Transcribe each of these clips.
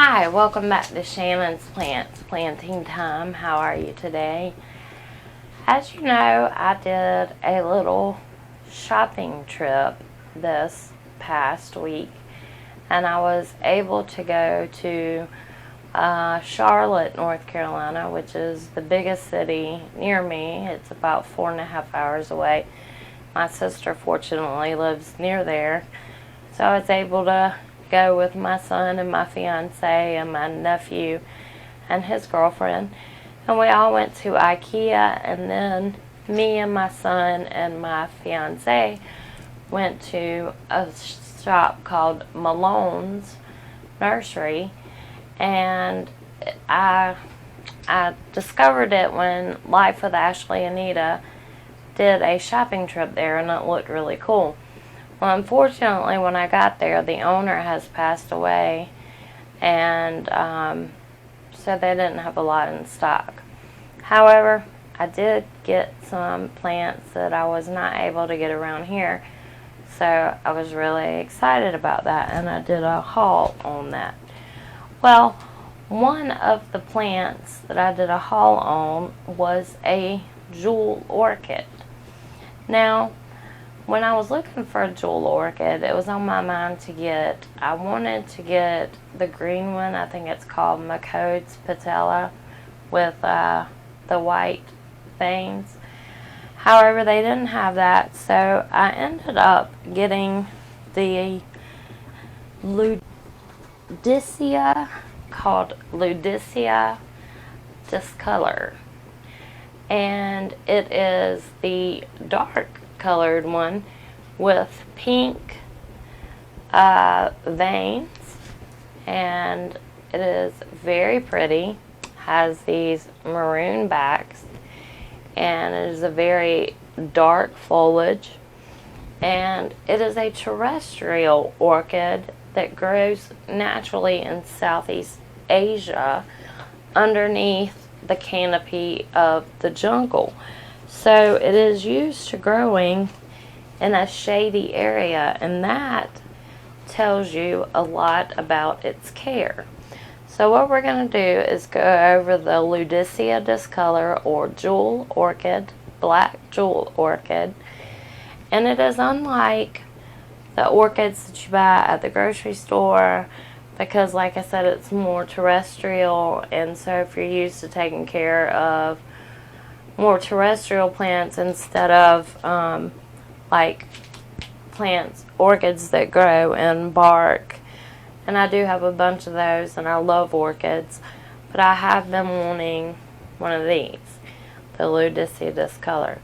Hi, welcome back to Shannon's Plants Planting Time. How are you today? As you know, I did a little shopping trip this past week, and I was able to go to Charlotte, North Carolina, which is the biggest city near me. It's about 4.5 hours away. My sister fortunately lives near there, so I was able to go with my son and my fiance and my nephew and his girlfriend, and we all went to IKEA, and then me and my son and my fiance went to a shop called Malone's Nursery, and I discovered it when Life with Ashley and Anita did a shopping trip there, and it looked really cool. Well, unfortunately, when I got there, the owner has passed away, and so they didn't have a lot in stock. However, I did get some plants that I was not able to get around here, so I was really excited about that, and I did a haul on that. Well, one of the plants that I did a haul on was a jewel orchid. Now, when I was looking for a jewel orchid, it was on my mind to get, I wanted to get the green one. I think it's called Macode's Patella with the white veins. However, they didn't have that, so I ended up getting the Ludisia, called Ludisia discolor. And it is the dark colored one with pink veins, and it is very pretty. Has these maroon backs, and it is a very dark foliage, and it is a terrestrial orchid that grows naturally in Southeast Asia underneath the canopy of the jungle. So it is used to growing in a shady area, and that tells you a lot about its care. So what we're going to do is go over the Ludisia discolor or jewel orchid, black jewel orchid, and it is unlike the orchids that you buy at the grocery store, because like I said, it's more terrestrial, and so if you're used to taking care of more terrestrial plants instead of like plants, orchids that grow in bark, and I do have a bunch of those, and I love orchids, but I have been wanting one of these, the Ludisia discolor,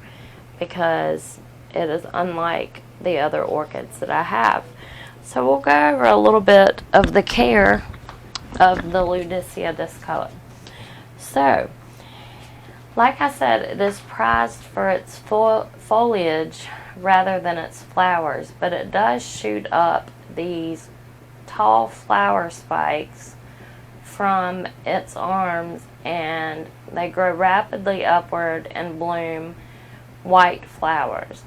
because it is unlike the other orchids that I have. So we'll go over a little bit of the care of the Ludisia discolor. So, like I said, it is prized for its foliage rather than its flowers, but it does shoot up these tall flower spikes from its arms, and they grow rapidly upward and bloom white flowers.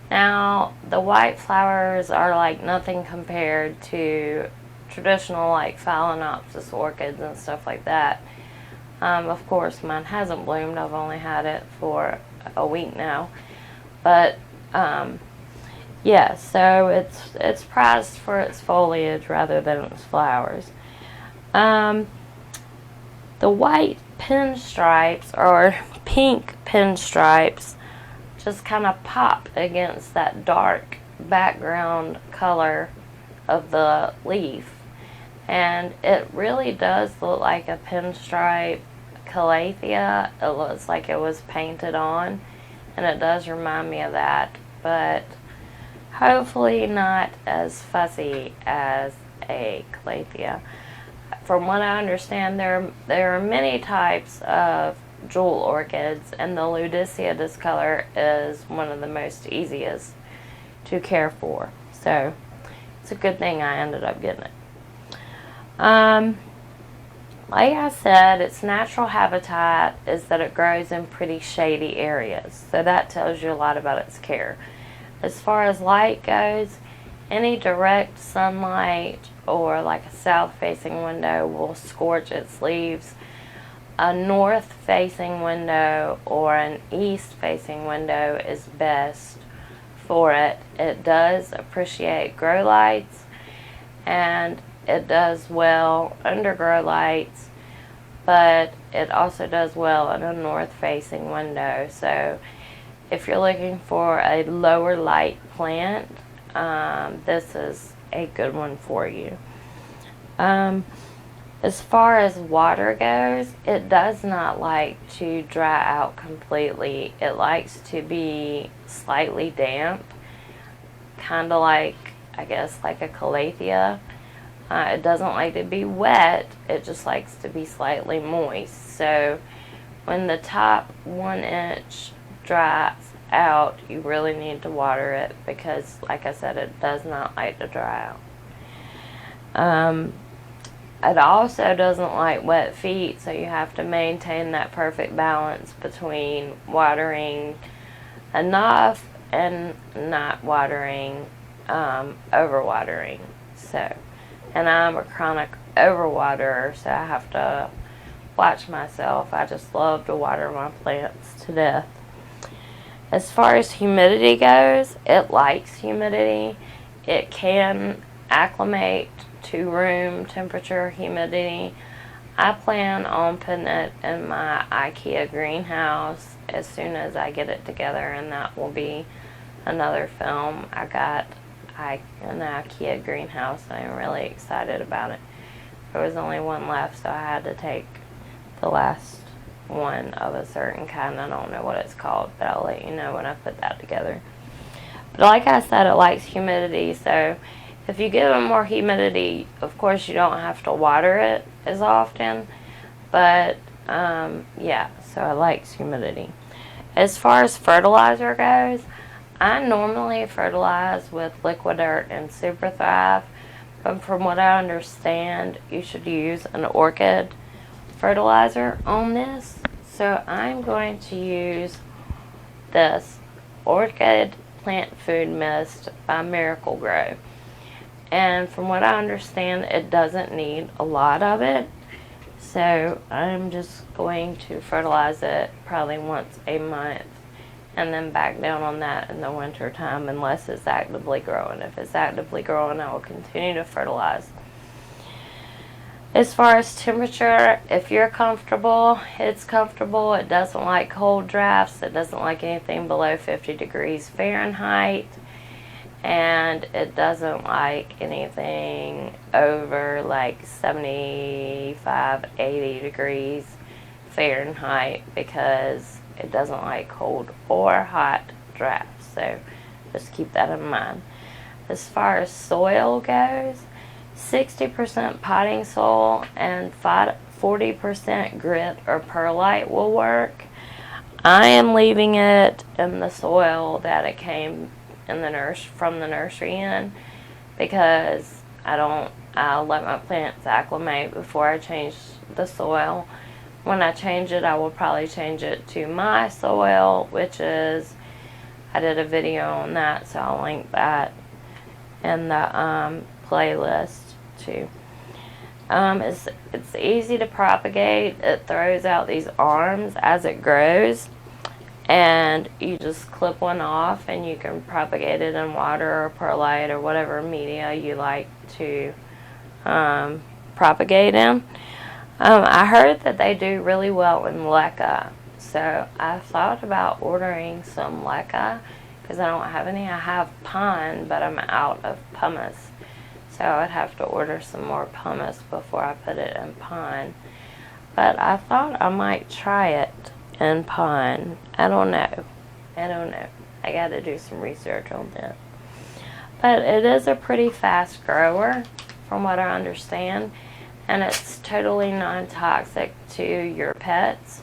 Now, the white flowers are like nothing compared to traditional like Phalaenopsis orchids and stuff like that. Of course, mine hasn't bloomed. I've only had it for a week now. But, yeah, so it's prized for its foliage rather than its flowers. The white pinstripes, or pink pinstripes, just kind of pop against that dark background color of the leaf. And it really does look like a pinstripe calathea. It looks like it was painted on, and it does remind me of that, but hopefully not as fussy as a calathea. From what I understand, there are many types of jewel orchids, and the Ludisia discolor is one of the most easiest to care for. So it's a good thing I ended up getting it. Like I said, its natural habitat is that it grows in pretty shady areas, so that tells you a lot about its care. As far as light goes, any direct sunlight or like a south-facing window will scorch its leaves. A north-facing window or an east-facing window is best for it. It does appreciate grow lights, and it does well under grow lights, but it also does well in a north-facing window. So if you're looking for a lower light plant, this is a good one for you. As far as water goes, it does not like to dry out completely. It likes to be slightly damp, kind of like, I guess, like a calathea. It doesn't like to be wet, it just likes to be slightly moist. So when the top 1 inch dries out, you really need to water it because, like I said, it does not like to dry out. It also doesn't like wet feet, so you have to maintain that perfect balance between watering enough and not watering, overwatering. So, and I'm a chronic overwaterer, so I have to watch myself. I just love to water my plants to death. As far as humidity goes, it likes humidity. It can acclimate to room temperature humidity. I plan on putting it in my IKEA greenhouse as soon as I get it together, and that will be another film. I got an IKEA greenhouse, and I'm really excited about it. There was only one left, so I had to take the last one of a certain kind. I don't know what it's called, but I'll let you know when I put that together. But like I said, it likes humidity, so if you give it more humidity, of course you don't have to water it as often, but yeah, so it likes humidity. As far as fertilizer goes, I normally fertilize with Liquid Earth and Super Thrive, but from what I understand, you should use an orchid fertilizer on this. So I'm going to use this Orchid Plant Food Mist by Miracle-Gro. And from what I understand, it doesn't need a lot of it. So I'm just going to fertilize it probably once a month and then back down on that in the winter time unless it's actively growing. If it's actively growing, I will continue to fertilize. As far as temperature, if you're comfortable, it's comfortable. It doesn't like cold drafts. It doesn't like anything below 50 degrees Fahrenheit. And it doesn't like anything over like 75, 80 degrees Fahrenheit because it doesn't like cold or hot drafts. So just keep that in mind. As far as soil goes, 60% potting soil and 40% grit or perlite will work. I am leaving it in the soil that it came in the from the nursery in because I'll let my plants acclimate before I change the soil. When I change it, I will probably change it to my soil, which is, I did a video on that, so I'll link that in the playlist too. It's easy to propagate. It throws out these arms as it grows, and you just clip one off and you can propagate it in water or perlite or whatever media you like to propagate in. I heard that they do really well in leca, so I thought about ordering some leca because I don't have any. I have pine, but I'm out of pumice, so I would have to order some more pumice before I put it in pine. But I thought I might try it in pine. I don't know. I got to do some research on that. But it is a pretty fast grower, from what I understand, and it's totally non-toxic to your pets.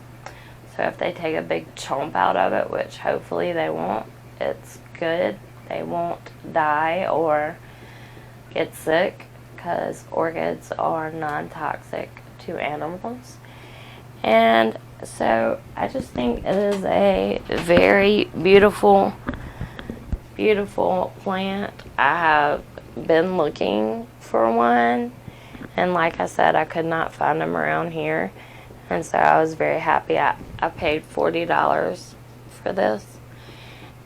So if they take a big chomp out of it, which hopefully they won't, it's good. They won't die or get sick because orchids are non-toxic to animals. And so I just think it is a very beautiful plant. I have been looking for one, and like I said, I could not find them around here, and so I was very happy. I paid $40 for this,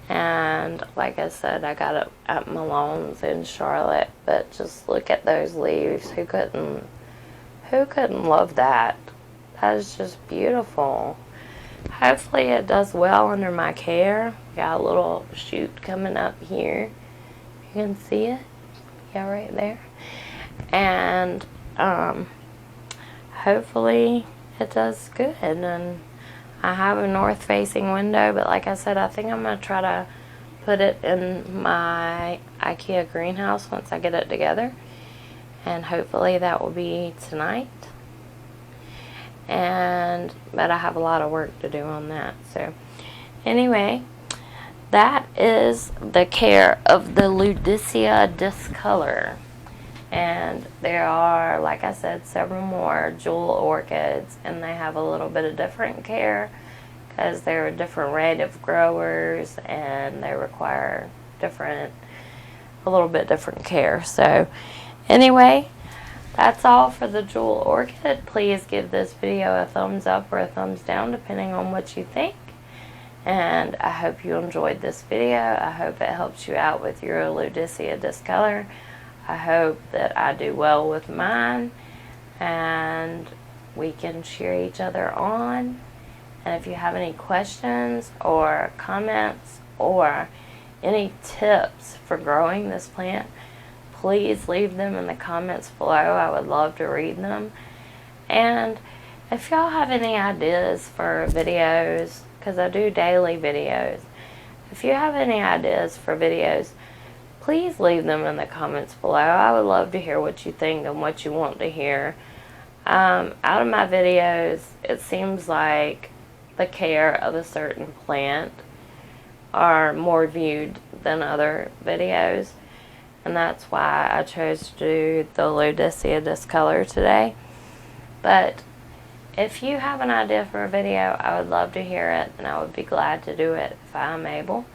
and like I said, I got it at Malone's in Charlotte. But just look at those leaves. Who couldn't love that? That is just beautiful. Hopefully it does well under my care. Got a little shoot coming up here. You can see it. Yeah, right there. And hopefully it does good. And I have a north facing window, but like I said, I think I'm going to try to put it in my IKEA greenhouse once I get it together. And hopefully that will be tonight. But I have a lot of work to do on that. So anyway, that is the care of the Ludisia discolor. And there are, like I said, several more jewel orchids, and they have a little bit of different care because they're a different rate of growers and they require a little bit different care. So anyway, that's all for the jewel orchid. Please give this video a thumbs up or a thumbs down depending on what you think. And I hope you enjoyed this video. I hope it helps you out with your Ludisia discolor. I hope that I do well with mine and we can cheer each other on. And if you have any questions or comments or any tips for growing this plant, please leave them in the comments below. I would love to read them. And if y'all have any ideas for videos, because I do daily videos, if you have any ideas for videos, please leave them in the comments below. I would love to hear what you think and what you want to hear. Out of my videos, it seems like the care of a certain plant are more viewed than other videos. And that's why I chose to do the Ludisia discolor today. But if you have an idea for a video, I would love to hear it, and I would be glad to do it if I'm able.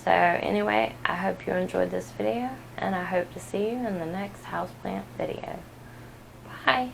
So anyway, I hope you enjoyed this video, and I hope to see you in the next houseplant video. Bye!